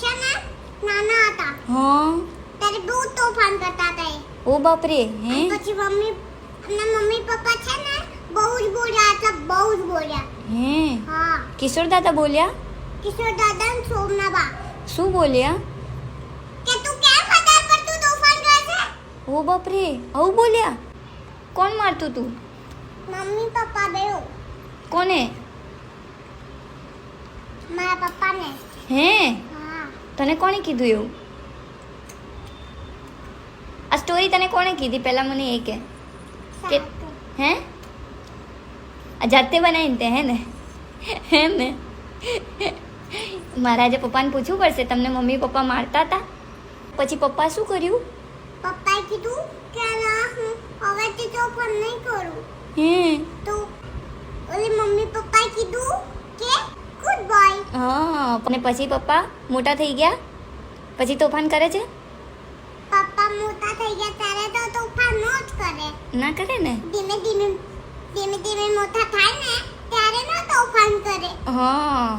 છે ને નાના હતા હા ત્યારે બહુ તોફાન કરતા હતા એ. ઓ બાપ રે હે પછી મમ્મી પપ્પા છે ને બહુ જ બોલ્યા હતા, બહુ જ બોલ્યા. હે હા, કિશોર દાદા બોલ્યા કિશોર દાદા ને સોમના બા શું બોલ્યા કે તું કેમ વધારે પડતું તોફાન કરે છે? ઓ બાપ રે આવું બોલ્યા કોણ મારતું તું મમ્મી પપ્પા બેઉ, કોને મારા પપ્પાને. હે હા, તને કોણે કીધું એવું આ સ્ટોરી તને કોણે કીધી પહેલા મને એ કે સાચું. હે આ જાતે બનાવીને તે હે ને મારા આજે પપ્પાને પૂછવું પડશે તમને મમ્મી પપ્પા મારતા હતા પછી પપ્પા શું કર્યું પપ્પાએ કીધું કે ના હું હવેથી તોફાન નહીં કરું. હે તો ઓલી મમ્મી પપ્પાએ કીધું કે ગુડ બોય. હા અને પછી પપ્પા મોટા થઈ ગયા પછી તોફાન કરે છે પપ્પા મોટા થઈ ગયા ત્યારે તો તોફાન ન જ કરે. ના કરે ને ધીમે ધીમે મોટા થાય ને ત્યારે ન તોફાન કરે. હા